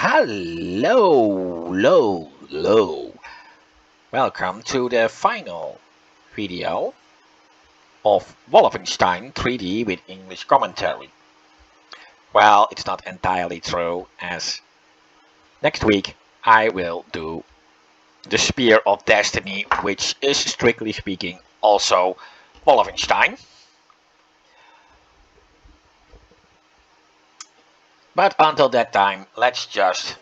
Hello. Welcome to the final video of Wolfenstein 3D with English commentary. Well, it's not entirely true, as next week I will do the Spear of Destiny, which is strictly speaking also Wolfenstein. But until that time, let's just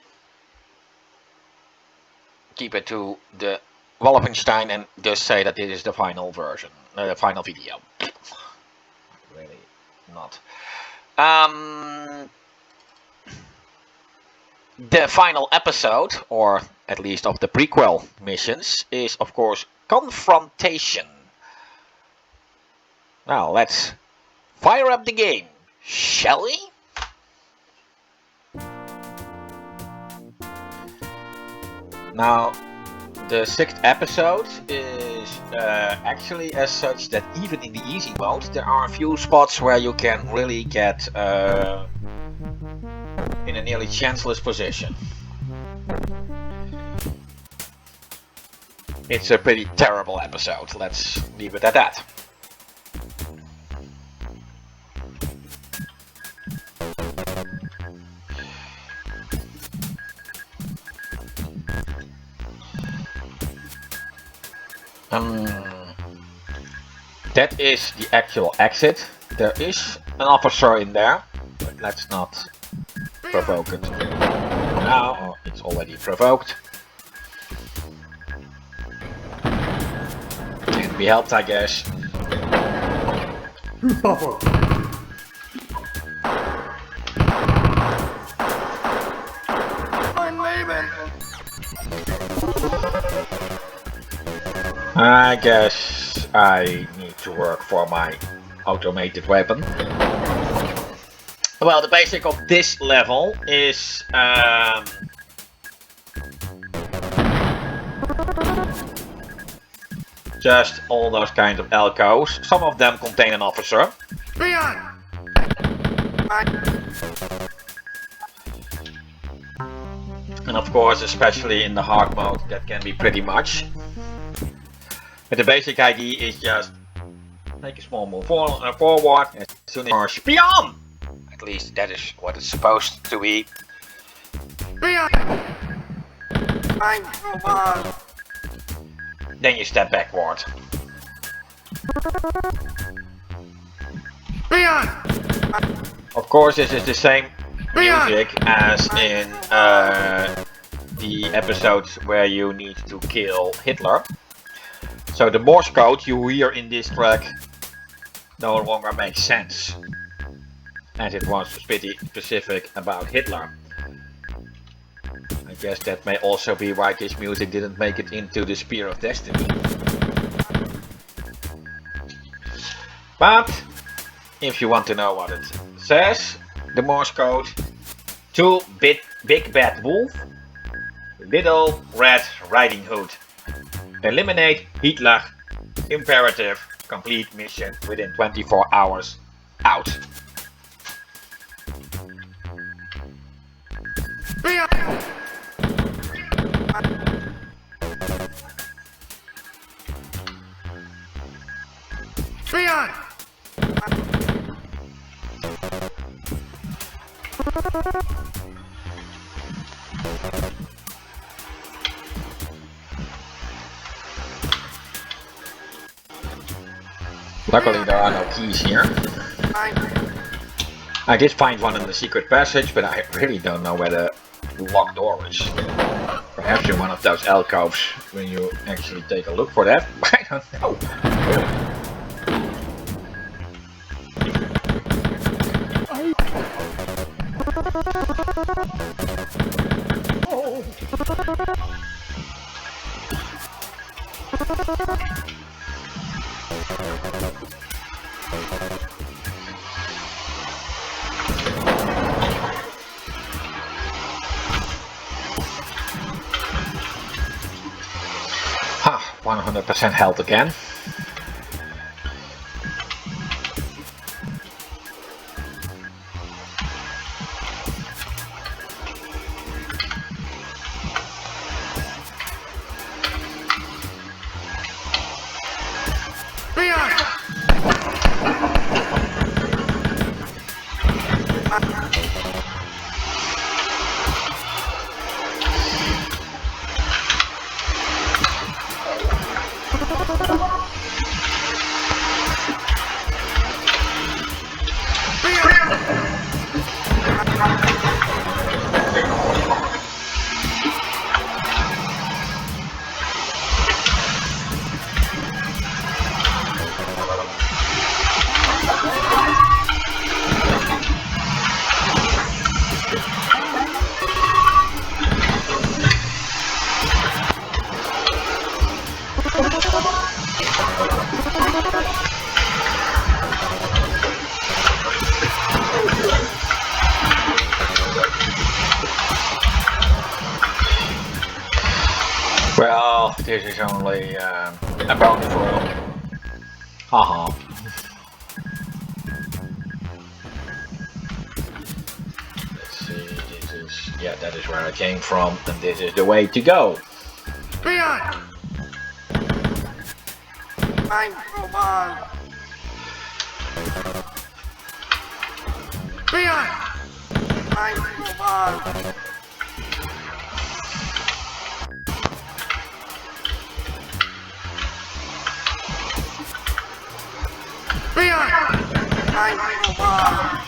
keep it to the Wolfenstein and just say that this is the final version, the final video. Really not. The final episode, or at least of the prequel missions, is of course Confrontation. Now let's fire up the game, shall we? Now, the sixth episode is actually as such that even in the easy mode there are a few spots where you can really get in a nearly chanceless position. It's a pretty terrible episode, let's leave it at that. That is the actual exit. There is an officer in there, but let's not provoke it now, or it's already provoked. Can be helped, I guess. I'm leaving. I guess I need to work for my automated weapon. Well, the basic of this level is just all those kinds of alcoves. Some of them contain an officer. Leon! And of course, especially in the hard mode, that can be pretty much. But the basic idea is just make a small move forward as soon as you're spion! At least that is what it's supposed to be. Leon! I'm on! Then you step backward. Leon! Of course, this is the same music as in the episodes where you need to kill Hitler. So the Morse code you hear in this track no longer makes sense, as it was pretty specific about Hitler. I guess that may also be why this music didn't make it into the Spear of Destiny. But if you want to know what it says, the Morse code: to Big Bad Wolf, Little Red Riding Hood. Eliminate Hitler. Imperative. Complete mission within 24 hours. Out. Leon! Leon! Luckily there are no keys here. I did find one in the secret passage, but I really don't know where the locked door is. Perhaps in one of those alcoves when you actually take a look for that. I don't know. Ha, 100% health again. this is only a bonus room. Haha. Let's see, this is, yeah, that is where I came from, and this is the way to go. Beyond! I'm Roman! Beyond! I'm Roman! Beyond! I'm Roman!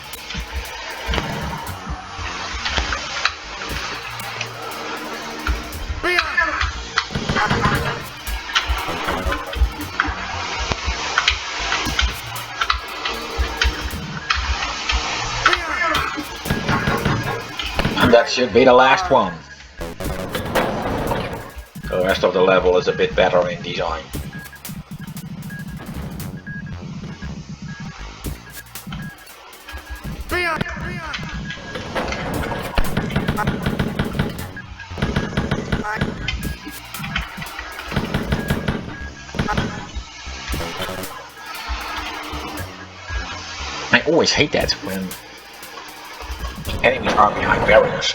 And that should be the last one. The rest of the level is a bit better in design. I always hate that when enemies are behind barriers.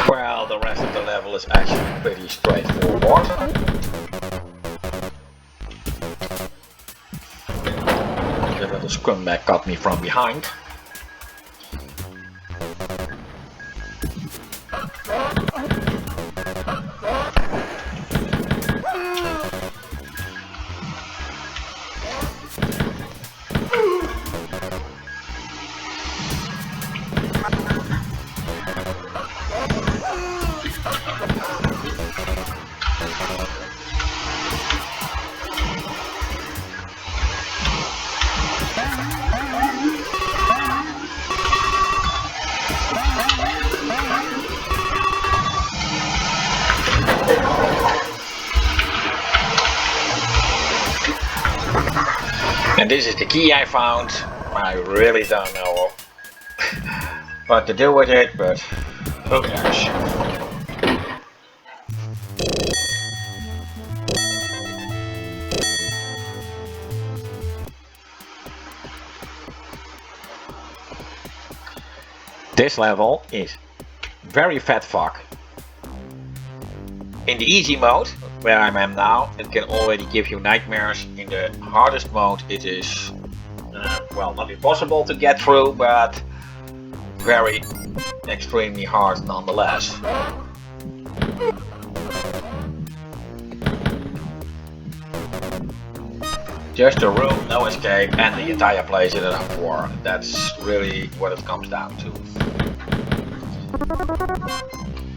Well, the rest of the level is actually pretty straightforward. The little scumbag got me from behind. And this is the key I found. I really don't know what to do with it, but who cares? This level is very fat fuck. In the easy mode, where I am now, it can already give you nightmares. In the hardest mode it is, well, not impossible to get through, but very extremely hard nonetheless. Just a room, no escape, and the entire place in an uproar. That's really what it comes down to.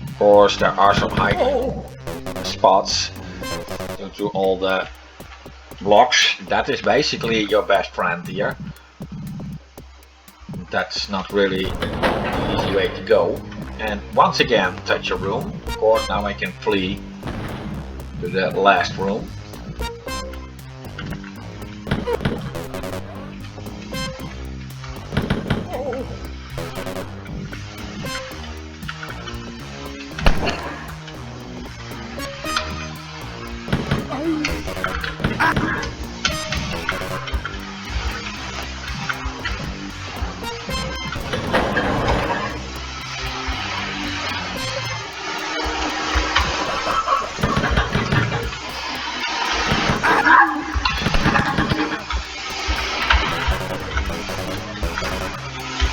Of course, there are some hiding spots due to all the blocks. That is basically your best friend here. That's not really the easy way to go. And once again, touch a room. Of course, now I can flee to the last room.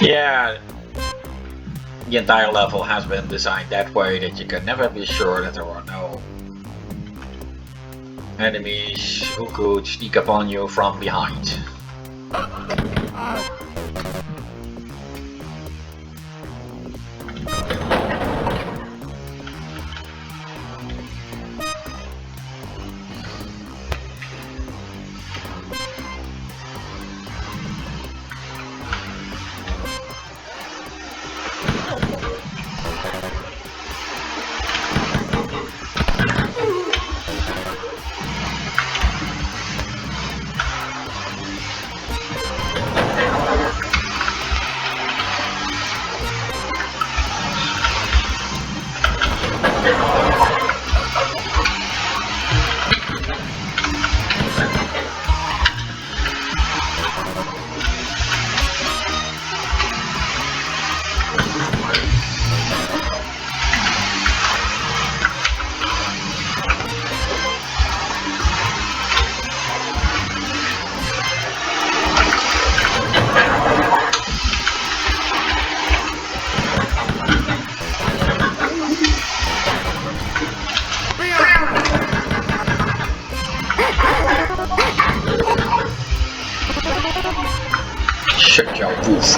Yeah, the entire level has been designed that way that you can never be sure that there are no enemies who could sneak upon you from behind. Shut your wolf.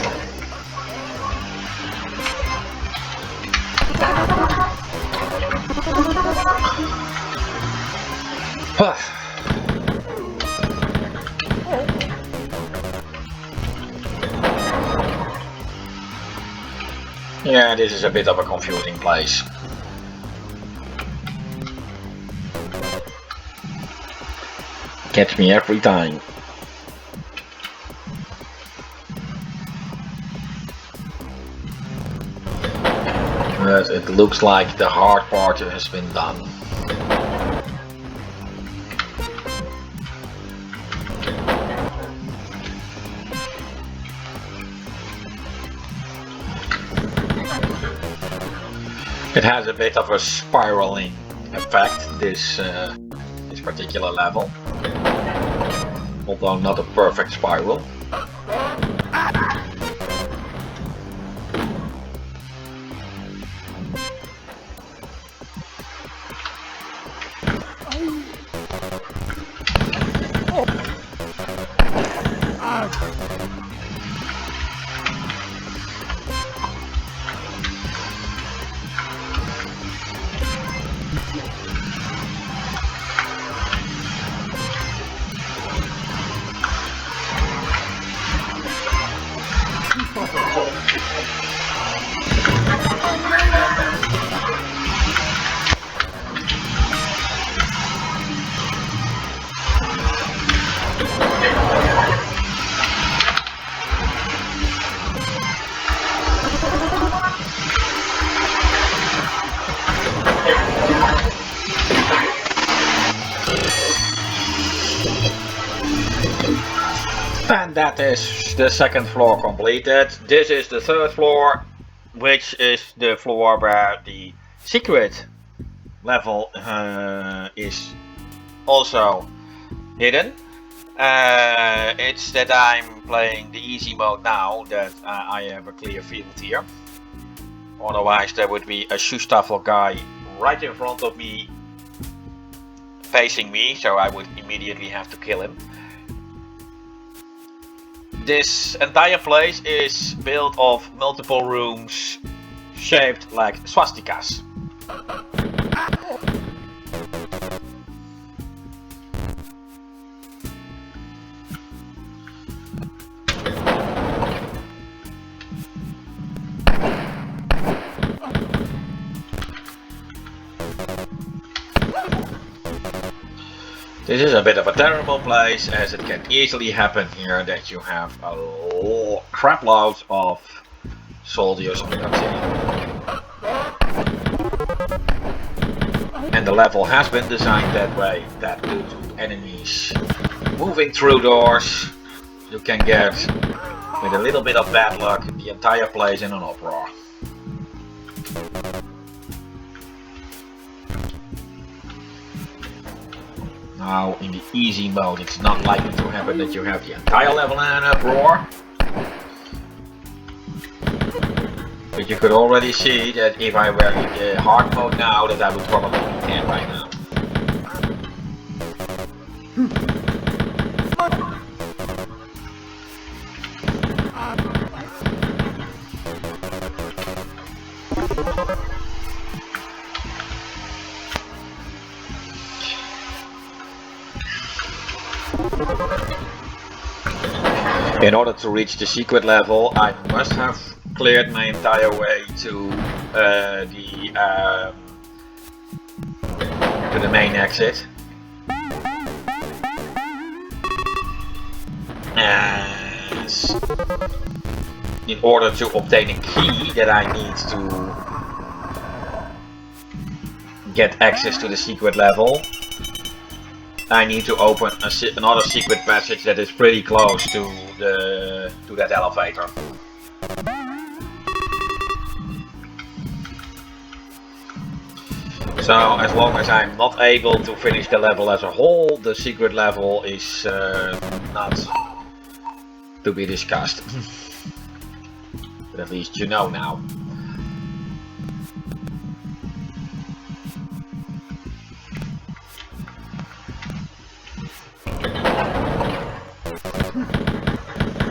Yeah, this is a bit of a confusing place. Catch me every time. But it looks like the hard part has been done. It has a bit of a spiraling effect, this particular level, although not a perfect spiral. And that is the second floor completed. This is the third floor, which is the floor where the secret level is also hidden. It's that I'm playing the easy mode now that I have a clear field here. Otherwise there would be a Schustaffel guy right in front of me, facing me, so I would immediately have to kill him. This entire place is built of multiple rooms shaped like swastikas. This is a bit of a terrible place, as it can easily happen here that you have a crap load of soldiers on your team. And the level has been designed that way, that due to enemies moving through doors, you can get, with a little bit of bad luck, the entire place in an uproar. Now, in the easy mode, it's not likely to happen that you have the entire level in an uproar. But you could already see that if I were in the hard mode now, that I would probably be dead right now. In order to reach the secret level, I must have cleared my entire way to the main exit. And in order to obtain a key that I need to get access to the secret level, I need to open another secret passage that is pretty close to that elevator. So as long as I'm not able to finish the level as a whole, the secret level is not to be discussed. But at least you know now.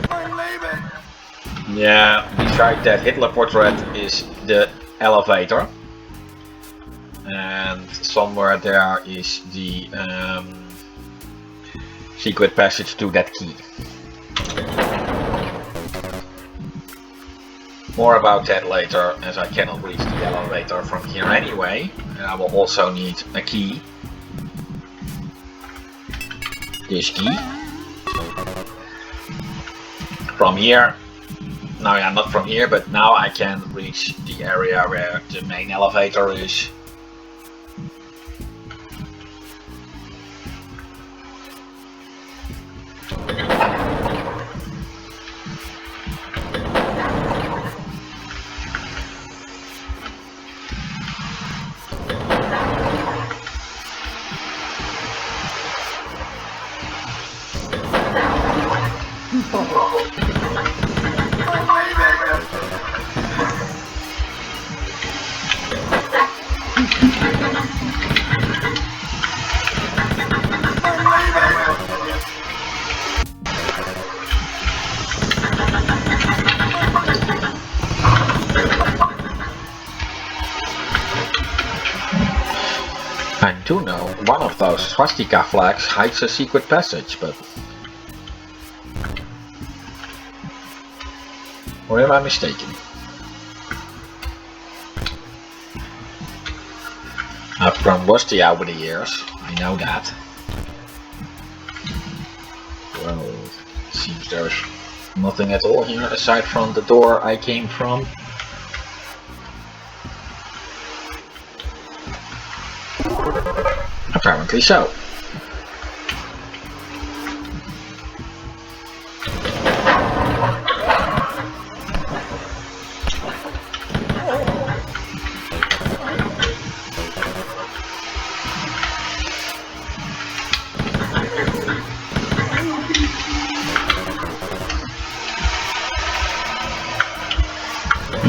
I'm leaving. Yeah, beside that Hitler portrait is the elevator. And somewhere there is the secret passage to that key. More about that later, as I cannot reach the elevator from here anyway. And I will also need a key. This key. From here. No, yeah, not from here, but now I can reach the area where the main elevator is. I do know one of those swastika flags hides a secret passage, but... Or am I mistaken? I've grown rusty over the years, I know that. Well, it seems there's nothing at all here aside from the door I came from. Apparently so.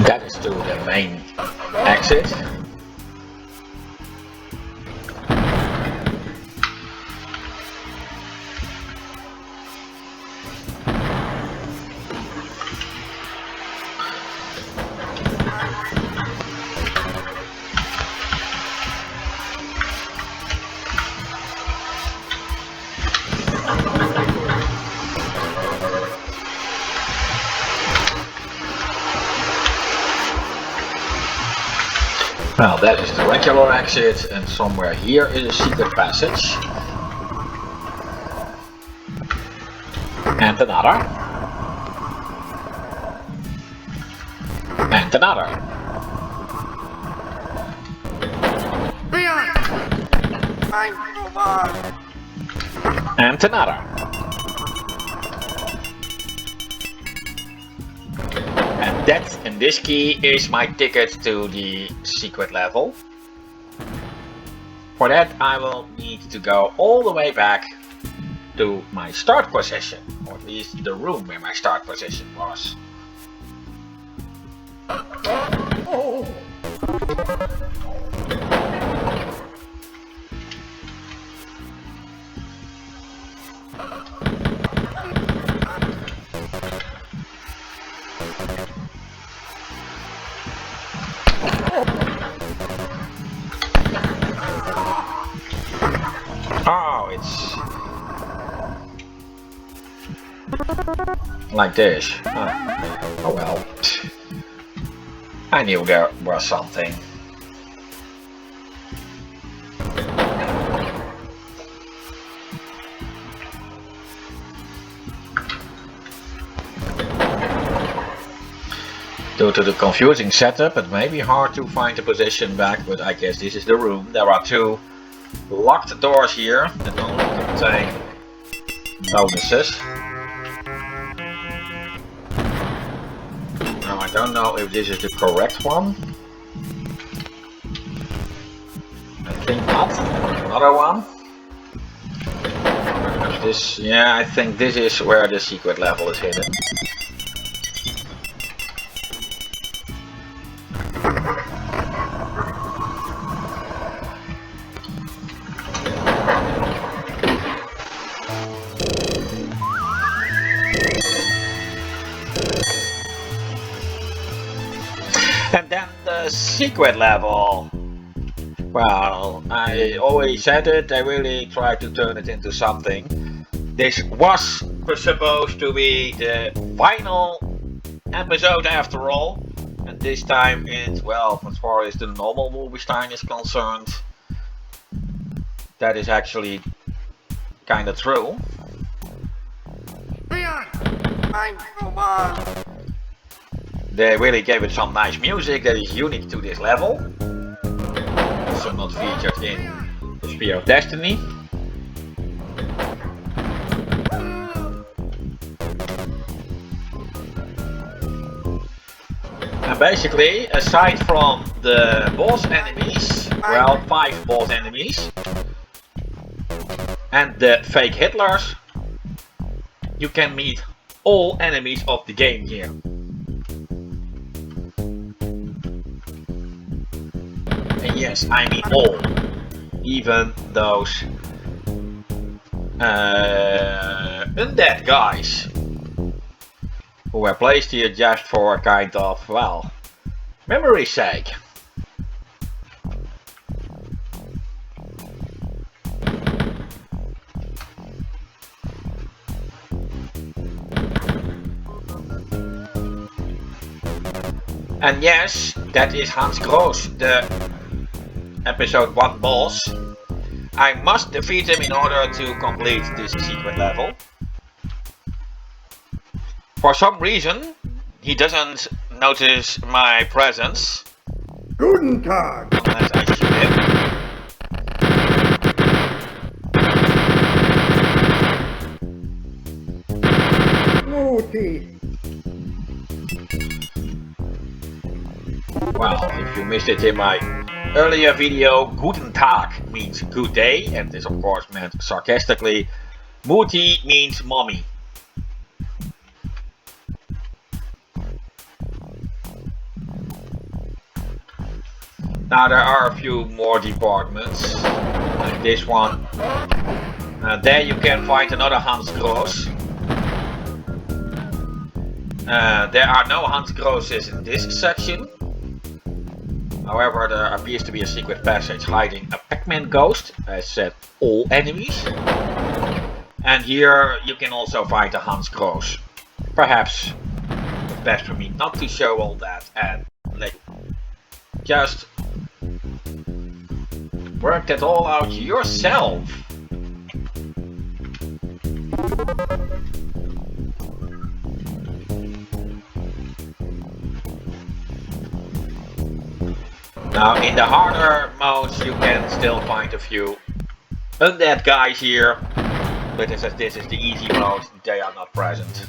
That is to the main exit. Well, that is the regular exit, and somewhere here is a secret passage. And another. And another. Leon! I'm alive! And another. And that, in this key, is my ticket to the secret level. For that, I will need to go all the way back to my start position, or at least the room where my start position was. Oh, it's like this. Oh well. I knew there was something. Due to the confusing setup, it may be hard to find the position back, but I guess this is the room. There are two locked doors here that only contain bonuses. Now I don't know if this is the correct one. I think not. Another one. This, yeah, I think this is where the secret level is hidden. a secret level. Well, I already said it, they really tried to turn it into something. This was supposed to be the final episode after all. And this time it's, well, as far as the normal Wolfenstein is concerned, that is actually kinda true. Leon, I'm Omar. They really gave it some nice music that is unique to this level. Also not featured in the Spear of Destiny. And basically, aside from the boss enemies, well, 5 boss enemies, and the fake Hitlers, you can meet all enemies of the game here. And yes, I mean all. Even those undead guys who were placed here just for a kind of, well, memory's sake. And yes, that is Hans Gross, the episode 1 boss. I must defeat him in order to complete this secret level. For some reason, he doesn't notice my presence. Guten Tag. Unless I shoot him. Mutti. Well, if you missed it in my earlier video, Guten Tag means good day, and this of course meant sarcastically. Mutti means mommy. Now there are a few more departments, like this one. There you can find another Hans Gross. There are no Hans Grosses in this section. However, there appears to be a secret passage hiding a Pac-Man ghost, as said all enemies. And here you can also find a Hans Gross. Perhaps it's best for me not to show all that and just work that all out yourself. Now in the harder modes you can still find a few undead guys here, but as this is the easy mode, they are not present.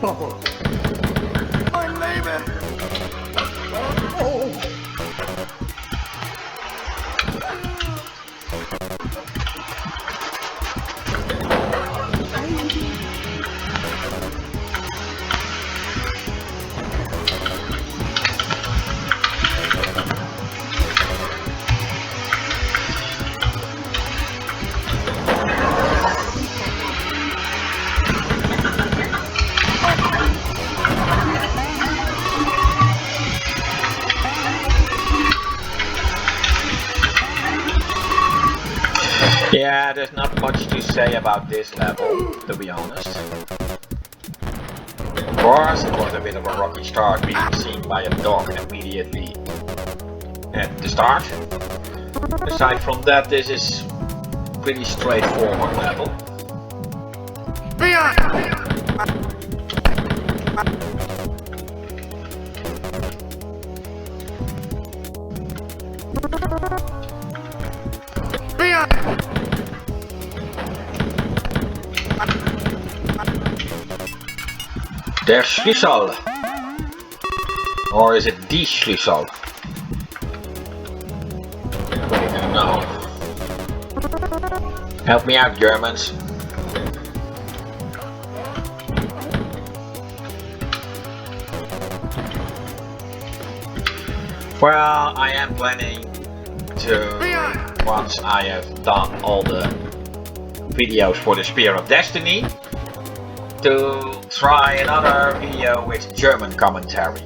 Papa. I'm leaving. Oh. Yeah, there's not much to say about this level, to be honest. Of course, it was a bit of a rocky start being seen by a dog immediately at the start. Aside from that, this is pretty straightforward level. Leon. Leon. Der Schlüssel. Or is it die Schlüssel? I don't know. Help me out, Germans. Well, I am planning to, once I have done all the videos for the Spear of Destiny, to try another video with German commentary.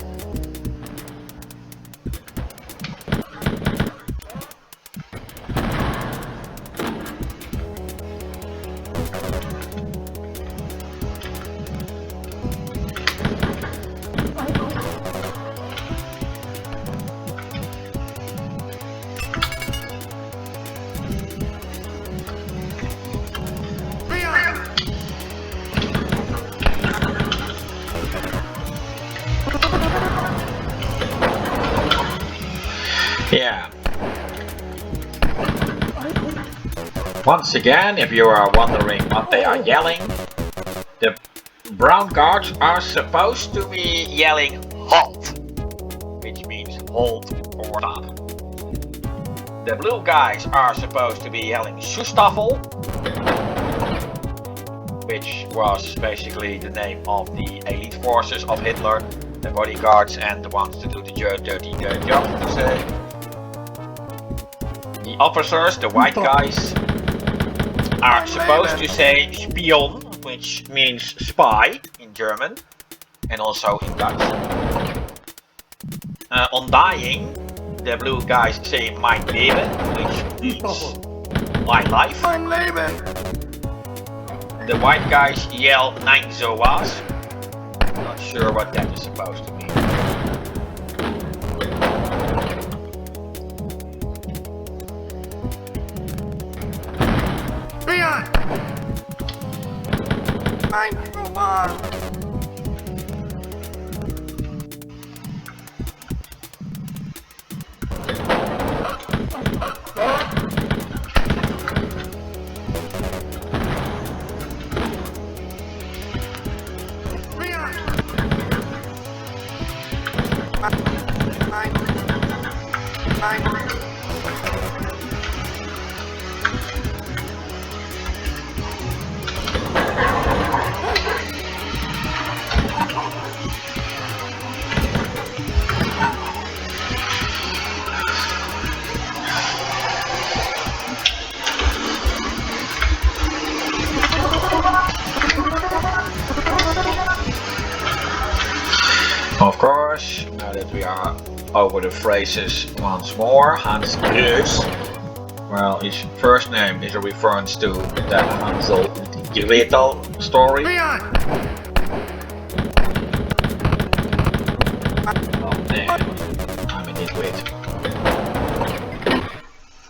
Yeah. Once again, if you are wondering what they are yelling, the brown guards are supposed to be yelling halt, which means hold or stop. The blue guys are supposed to be yelling Schustaffel, which was basically the name of the elite forces of Hitler, the bodyguards and the ones to do the dirty job, to say. The officers, the white guys, are supposed to say Spion, which means spy in German, and also in Dutch. On dying, the blue guys say Mein Leben, which means my life. Mein Leben! The white guys yell Nein sowas. Not sure what that is supposed to mean. Mein Roman! Of course, now that we are over the phrases once more, Hans Gruus. Well, his first name is a reference to the Hansel and Gretel story. Oh man, I'm an nitwit.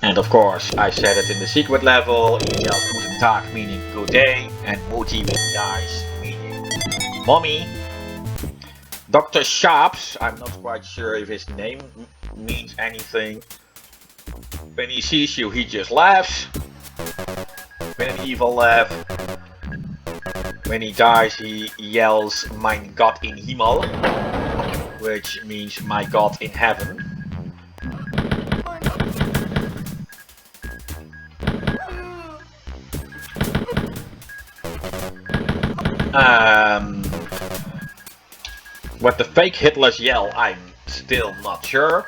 And of course, I said it in the secret level, he yells Guten Tag meaning good day, and Mutti with dice meaning mommy. Dr. Sharps, I'm not quite sure if his name means anything. When he sees you, he just laughs. With an evil laugh. When he dies, he yells Mein Gott in Himmel, which means my God in heaven. What the fake Hitlers yell, I'm still not sure.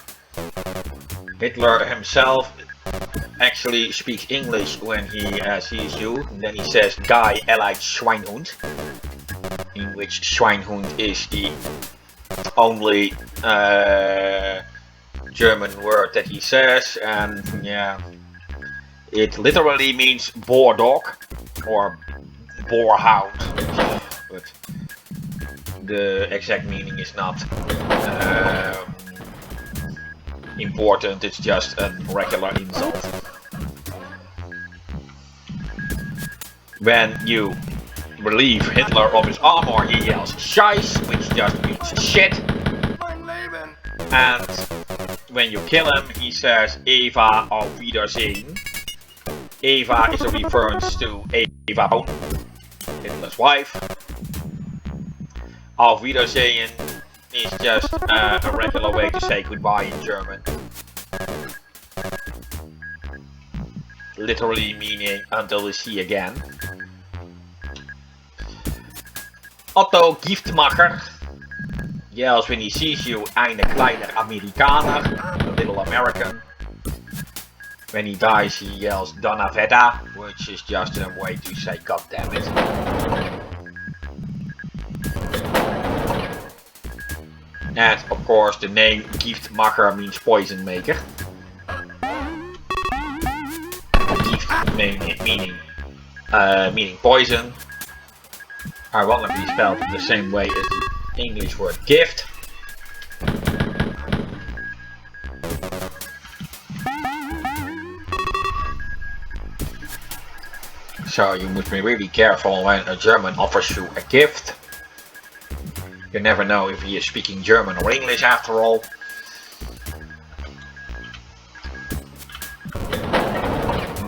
Hitler himself actually speaks English when he sees you. And then he says Guy Allied Schweinhund, in which Schweinhund is the only German word that he says, and yeah, it literally means boar dog or boar hound, but the exact meaning is not important, it's just a regular insult. When you relieve Hitler of his armor, he yells Scheiß, which just means shit. And when you kill him, he says Eva auf Wiedersehen. Eva is a reference to Eva Braun, Hitler's wife. Auf Wiedersehen is just a regular way to say goodbye in German. literally meaning until we see again. Otto Giftmacher yells when he sees you, eine kleiner Amerikaner, a little American. When he dies, he yells Donaveda, which is just a way to say God damn it. And of course, the name Giftmacher means poison maker. Gift meaning poison. Ironically spelled the same way as the English word gift. So you must be really careful when a German offers you a gift. You never know if he is speaking German or English after all.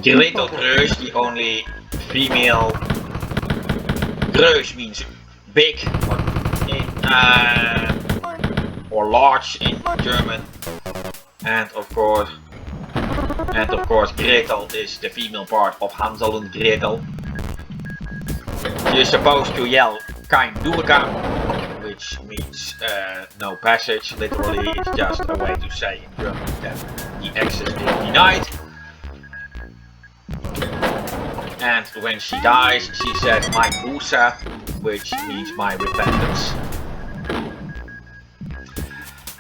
Gretel Kreus, the only female. Kreus means big or large in German, and of course Gretel is the female part of Hansel and Gretel. You're supposed to yell kein Durchgang, which means no passage. Literally, it's just a way to say in German that the access is denied. And when she dies, she said mein Buße, which means my repentance.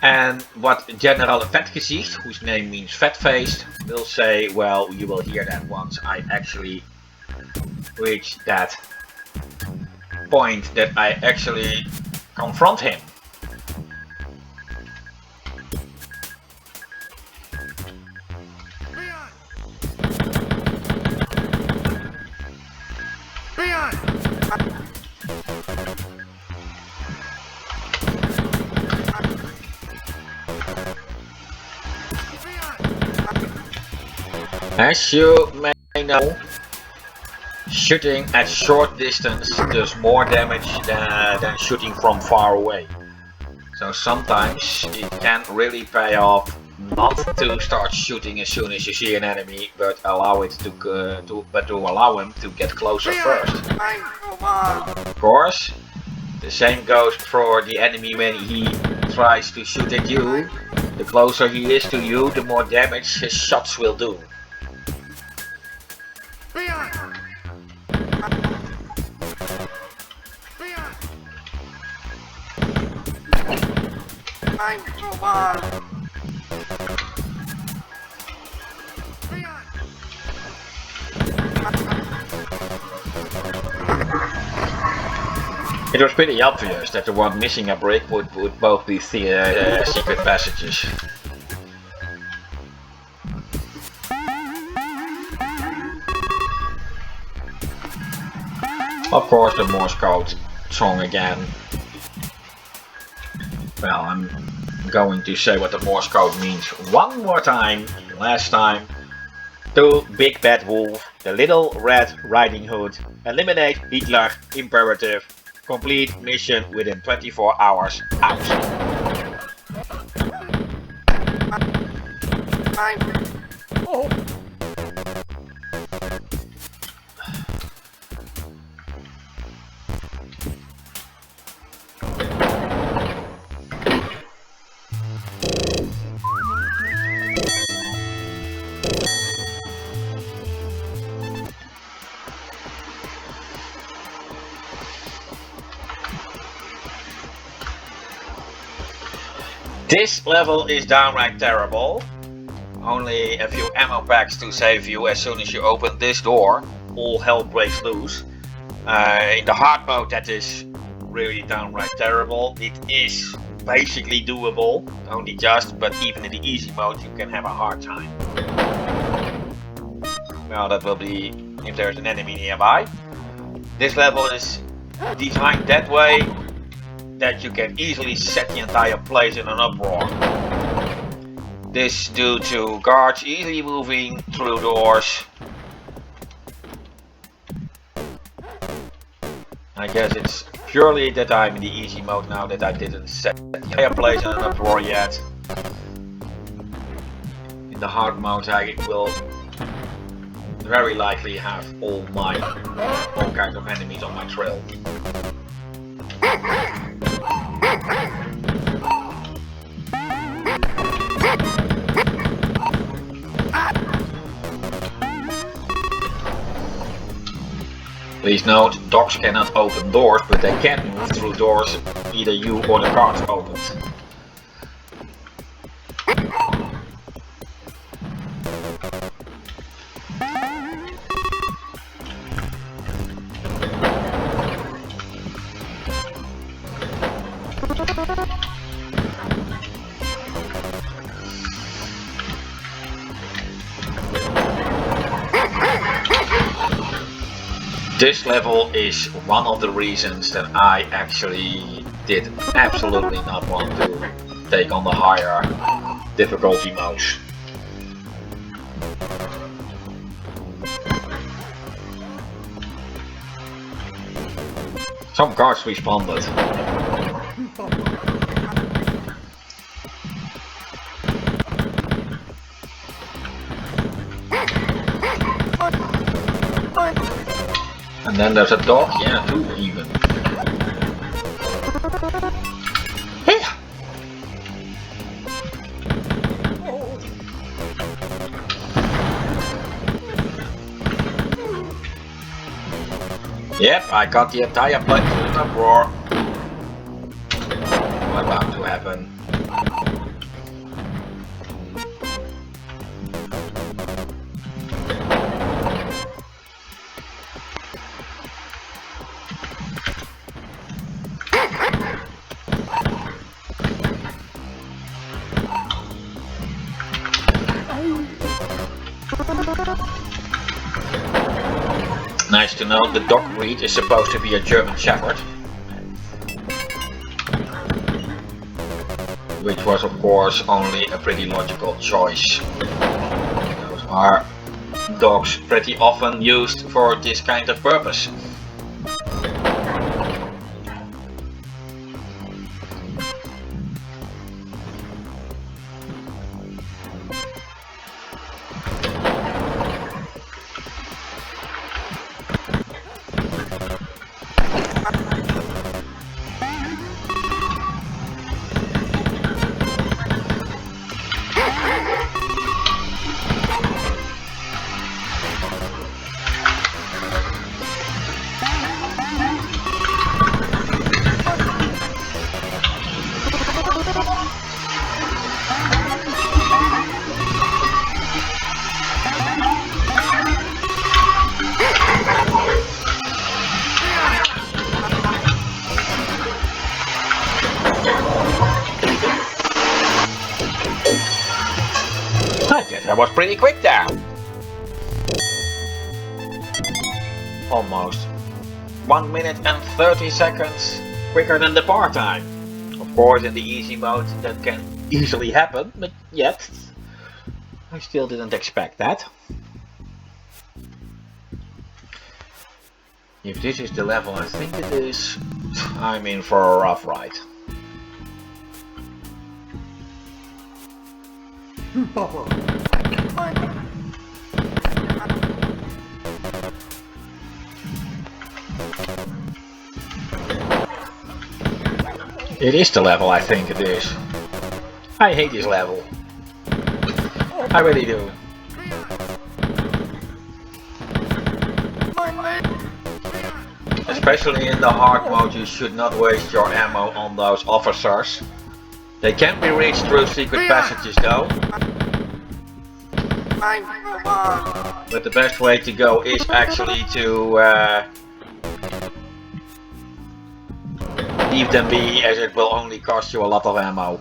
And what General Vetgezicht, whose name means fat-faced, will say, well, you will hear that once I actually reach that point that I actually confront him. As you may know, shooting at short distance does more damage than shooting from far away. So sometimes it can really pay off not to start shooting as soon as you see an enemy, but allow him to get closer first. Of course, the same goes for the enemy when he tries to shoot at you. The closer he is to you, the more damage his shots will do. It was pretty obvious that the one missing a brick would both be secret passages. Of course, the Morse code song again. Well, I'm going to say what the Morse code means one more time. Last time. To Big Bad Wolf, the Little Red Riding Hood, eliminate Hitler, imperative, complete mission within 24 hours, out. Oh. This level is downright terrible. Only a few ammo packs to save you. As soon as you open this door, all hell breaks loose. In the hard mode, that is really downright terrible. It is basically doable, only just, but even in the easy mode you can have a hard time. Well, that will be if there's an enemy nearby. This level is designed that way that you can easily set the entire place in an uproar. This due to guards easily moving through doors. I guess it's purely that I'm in the easy mode now that I didn't set the entire place in an uproar yet. In the hard mode I will very likely have all kinds of enemies on my trail. Please note, dogs cannot open doors, but they can move through doors either you or the cart opened. This level is one of the reasons that I actually did absolutely not want to take on the higher difficulty modes. Some cards responded. And then there's a dog, yeah, two even. Yeah. Yep, I got the entire platoon uproar. What's about to happen? Nice to know the dog breed is supposed to be a German Shepherd. Which was of course only a pretty logical choice. Those are dogs pretty often used for this kind of purpose. That was pretty quick there. Almost 1 minute and 30 seconds quicker than the part time. Of course in the easy mode that can easily happen, but yet I still didn't expect that. If this is the level I think it is, I'm in for a rough ride. It is the level I think it is. I hate this level. I really do. Especially in the hard mode, you should not waste your ammo on those officers. They can be reached through secret passages though. But the best way to go is actually to leave them be, as it will only cost you a lot of ammo.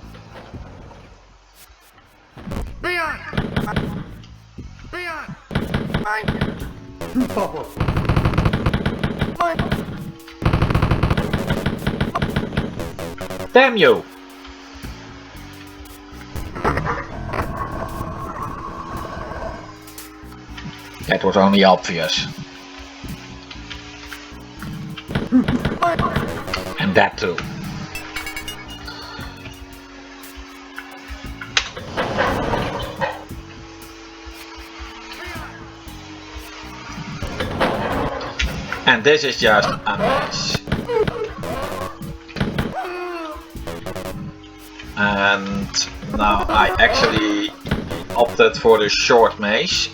Damn you! That was only obvious. And that too. And this is just a mess. And now I actually opted for the short maze.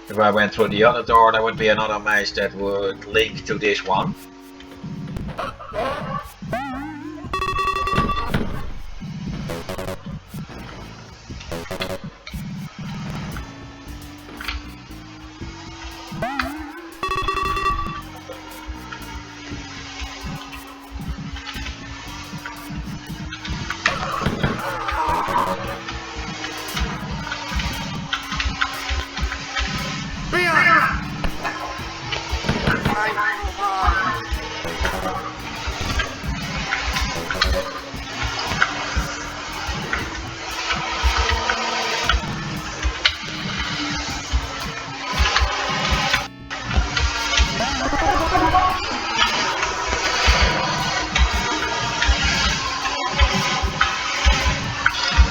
If I went through the other door, there would be another maze that would link to this one.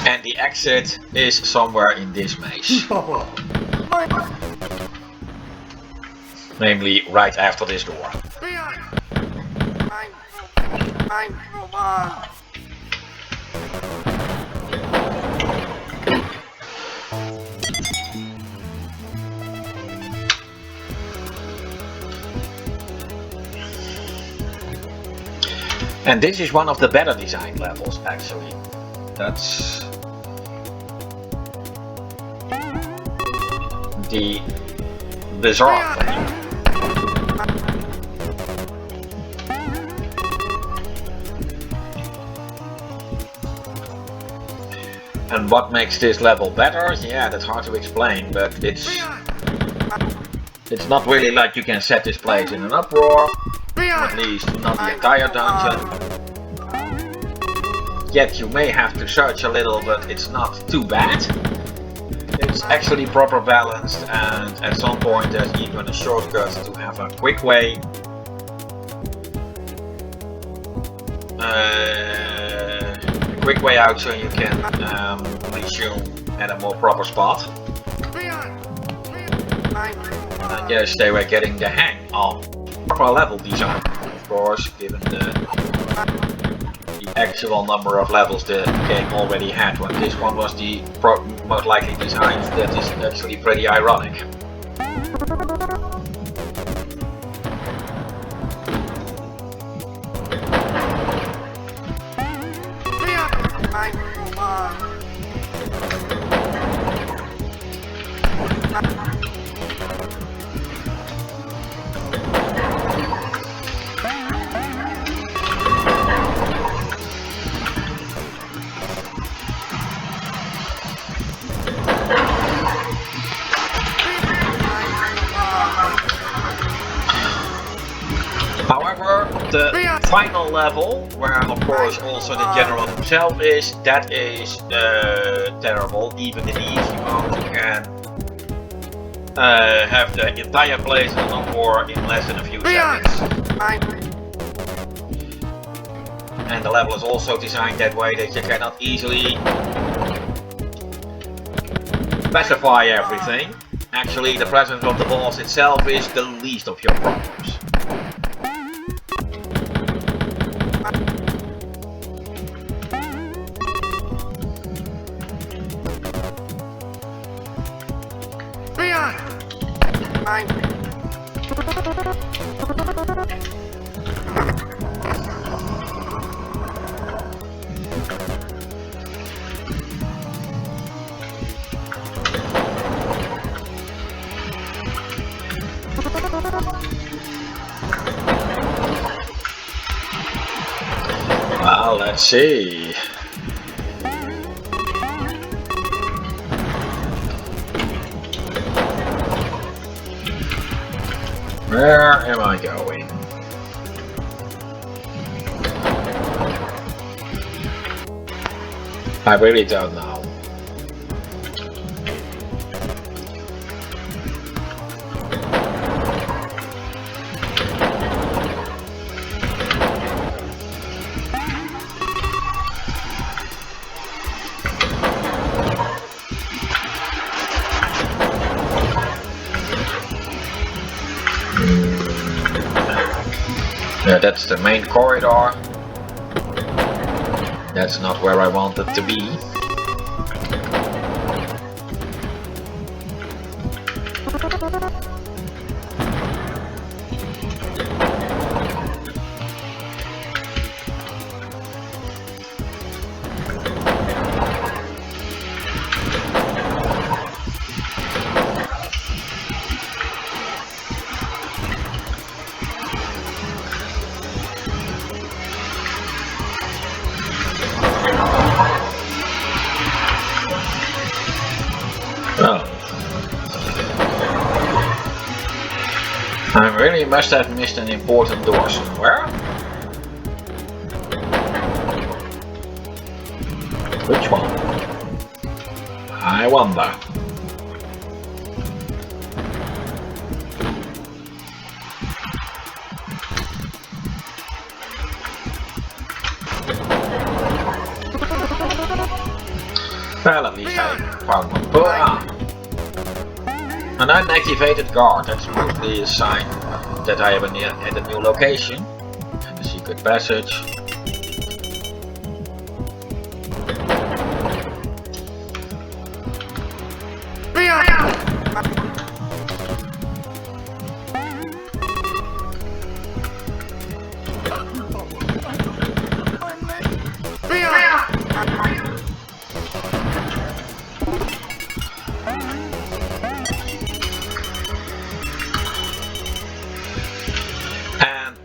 And the exit is somewhere in this maze. Namely, right after this door. And this is one of the better designed levels, actually. That's the bizarre thing. And what makes this level better? Yeah, that's hard to explain, but it's not really like you can set this place in an uproar, at least not the entire dungeon. Yet you may have to search a little, but it's not too bad. It's actually proper balanced, and at some point there's even a shortcut to have a quick way. Quick way out so you can resume at a more proper spot. And yes, they were getting the hang of proper level design, of course, given the actual number of levels the game already had when this one was the most likely designed. That is actually pretty ironic. However, the final level, where of course also the general himself is, that is terrible. Even in the easy mode you can have the entire place in an uproar in less than a few seconds. And the level is also designed that way that you cannot easily specify everything. Actually, the presence of the boss itself is the least of your problems. Well, let's see. Where am I going? I really don't know. Yeah, that's the main corridor. That's not where I want it to be. Oh. I really must have missed an important door somewhere. Which one? I wonder. Well, at least I found one. Oh, ah. An unactivated guard. That's mostly a sign that I have at a new location. And a secret passage.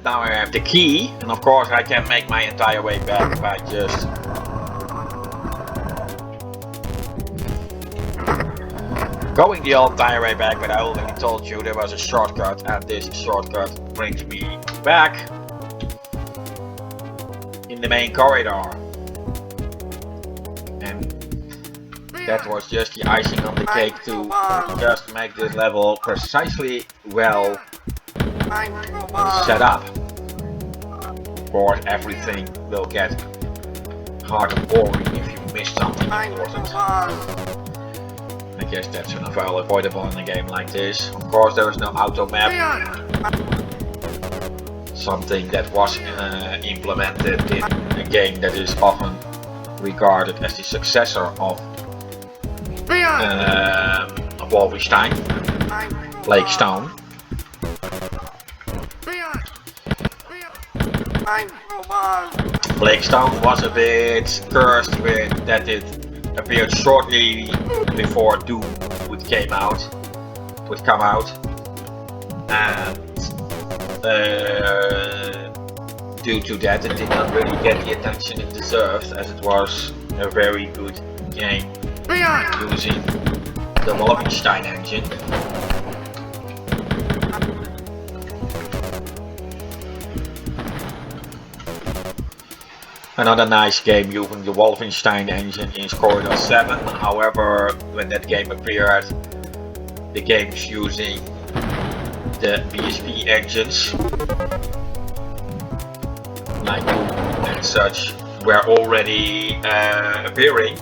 Now I have the key, and of course I can make my entire way back by just going the entire way back, but I already told you there was a shortcut, and this shortcut brings me back in the main corridor. And that was just the icing on the cake to just make this level precisely well set up. Of course, everything will get hard and boring if you miss something important. I guess that's unavoidable in a game like this. Of course, there is no auto map. Something that was implemented in a game that is often regarded as the successor of Wolfenstein, Stone. Stone was a bit cursed with that it appeared shortly before Doom would come out, and due to that it did not really get the attention it deserved, as it was a very good game using the Wolfenstein engine. Another nice game using the Wolfenstein engine is Corridor 7. However, when that game appeared, the games using the PSP engines, like Doom and such, were already appearing.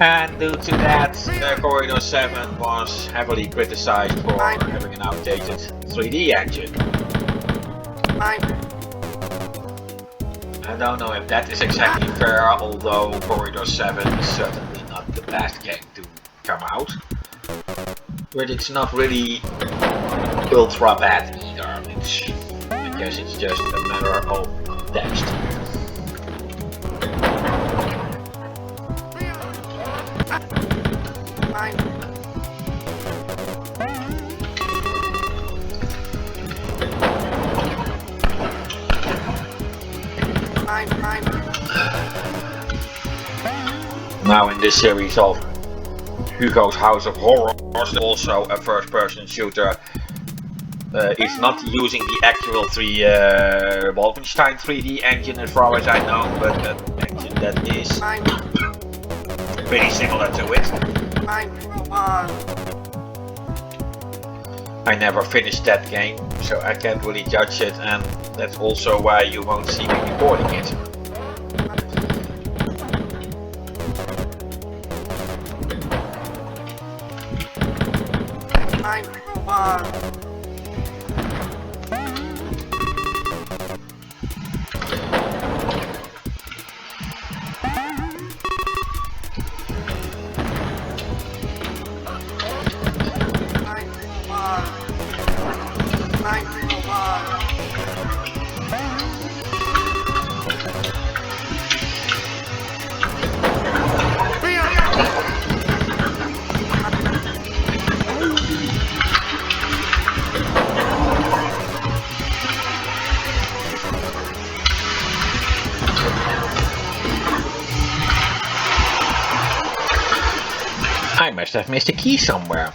And due to that, Corridor 7 was heavily criticized for having an outdated 3D engine. I don't know if that is exactly fair, although Corridor 7 is certainly not the best game to come out. But it's not really ultra bad either. I guess it's just a matter of text. Now in this series of Hugo's House of Horrors, also a first-person shooter, it's not using the actual Wolfenstein 3D engine as far as I know, but an engine that is pretty similar to it. I never finished that game, so I can't really judge it, and that's also why you won't see me recording it. have missed a key somewhere.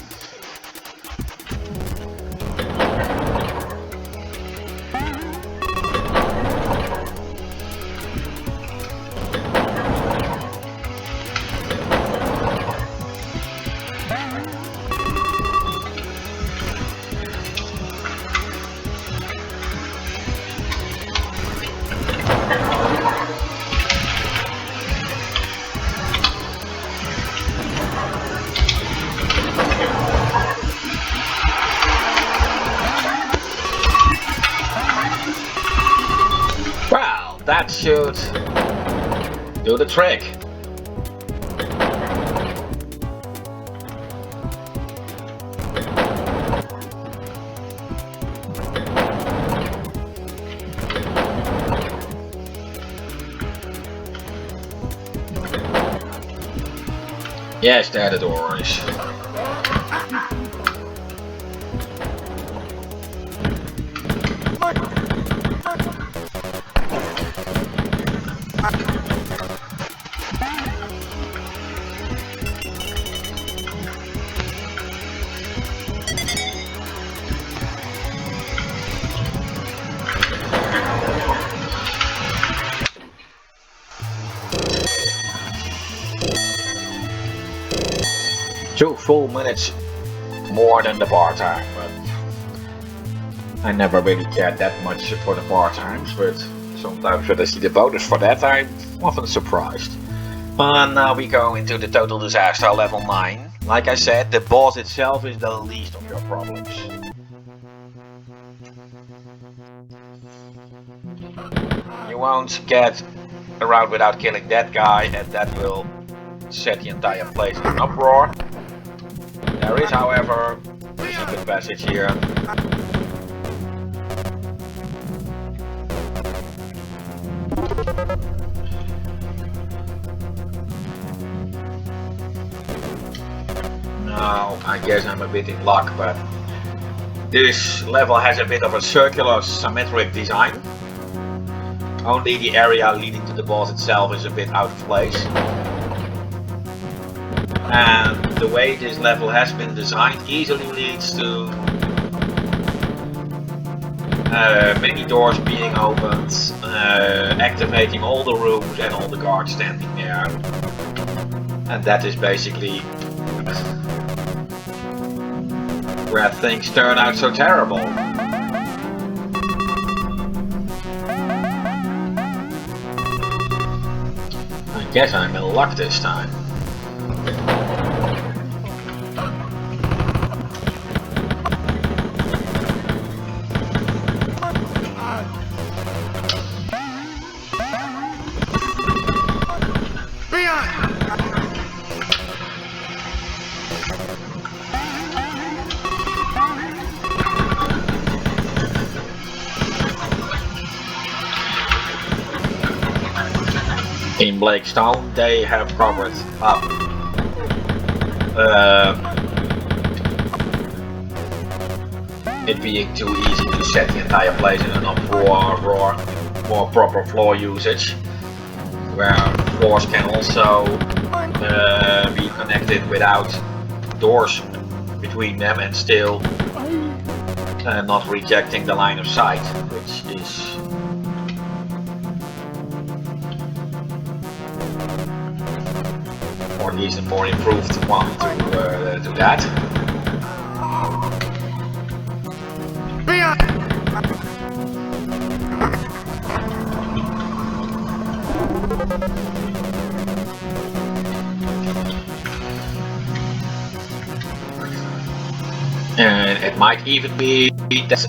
Well, that should do the trick. Yes, there the door is. Two full minutes more than the bar time, but I never really cared that much for the bar times, but sometimes when I see the bonus for that, I'm often surprised. And now we go into the total disaster level 9. Like I said, the boss itself is the least of your problems. You won't get around without killing that guy, and that will set the entire place in an uproar. There is, however, a secret passage here. Now, I guess I'm a bit in luck, but this level has a bit of a circular, symmetric design. Only the area leading to the boss itself is a bit out of place. And the way this level has been designed easily leads to many doors being opened, activating all the rooms and all the guards standing there. And that is basically where things turn out so terrible. I guess I'm in luck this time. In Blakestown, they have covered up it being too easy to set the entire place in an uproar, more proper floor usage, where floors can also be connected without doors between them and still not rejecting the line of sight, which is or at least a more improved one to do that. And it might even be that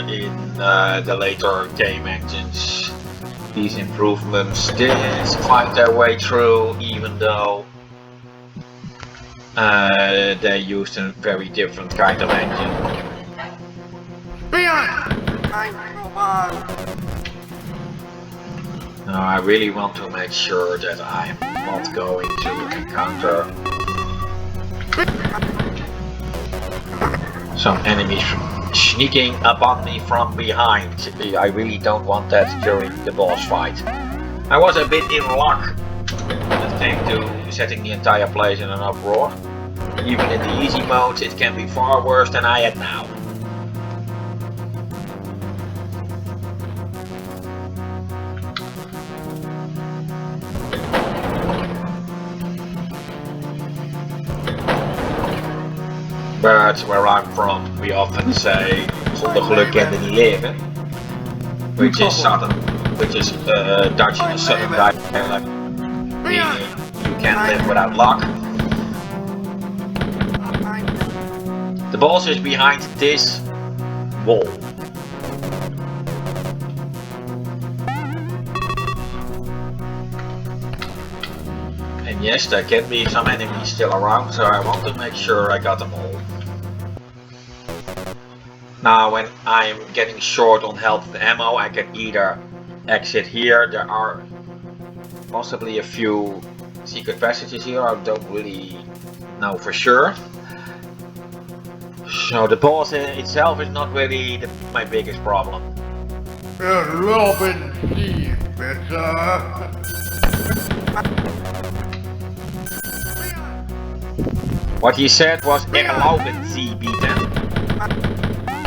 in the later game engines these improvements did find their way through, even though they used a very different kind of engine. Now I really want to make sure that I'm not going to encounter some enemies sneaking upon me from behind. I really don't want that during the boss fight. I was a bit in luck when it came to setting the entire place in an uproar. even in the easy mode, it can be far worse than I had now. But where I'm from, we often say zonder geluk kan je niet leven, which is Dutch in a southern dialect, meaning you can't live without luck. The boss is behind this wall. And yes, there can be some enemies still around, so I want to make sure I got them all. Now when I'm getting short on health and ammo, I can either exit here. There are possibly a few secret passages here, I don't really know for sure. So the boss itself is not really my biggest problem. Robin see better. What he said was erlauben Sie bieten,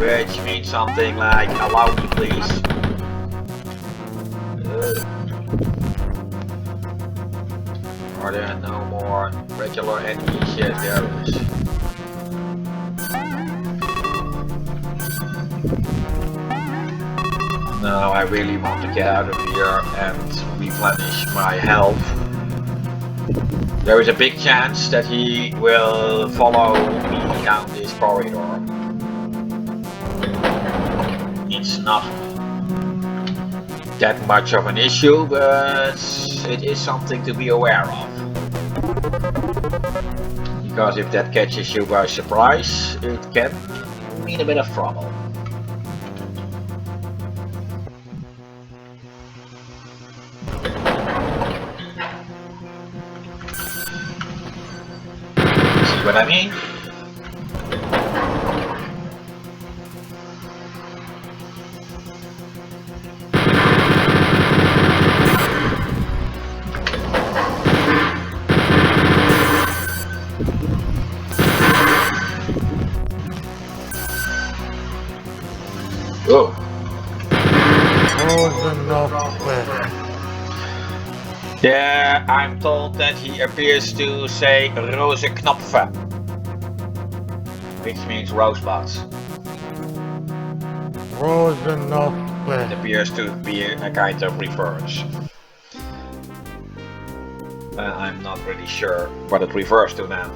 which means something like allow me please. Are there no more regular enemies? Yes, there is. Now I really want to get out of here and replenish my health. There is a big chance that he will follow me down this corridor. It's not that much of an issue, but it is something to be aware of. Because if that catches you by surprise, it can mean a bit of trouble. See what I mean? Oh. Yeah, I'm told that he appears to say roze knopfen, which means rosebuds. It appears to be a kind of reverse. I'm not really sure what it refers to now.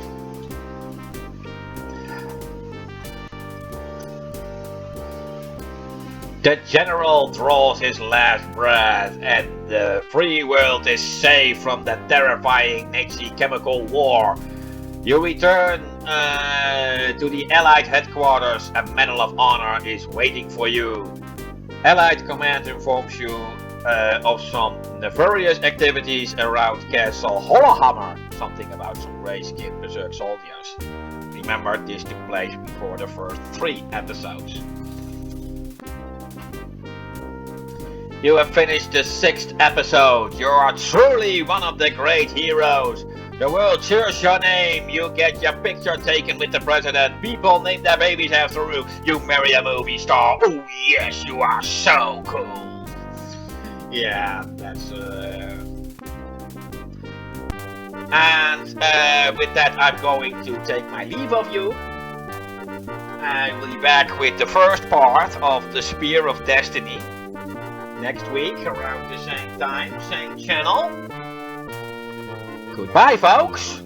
The general draws his last breath and the free world is safe from the terrifying Nazi chemical war. You return to the Allied headquarters. A Medal of Honor is waiting for you. Allied command informs you of some nefarious activities around Castle Hollowhammer. Something about some grey-skinned berserk soldiers. Remember, this took place before the first 3 episodes. You have finished the 6th episode. You are truly one of the great heroes. The world cheers your name. You get your picture taken with the president. People name their babies after you. You marry a movie star. Oh yes, you are so cool. Yeah, that's And with that, I'm going to take my leave of you. I will be back with the first part of the Spear of Destiny. Next week, around the same time, same channel. Goodbye, folks!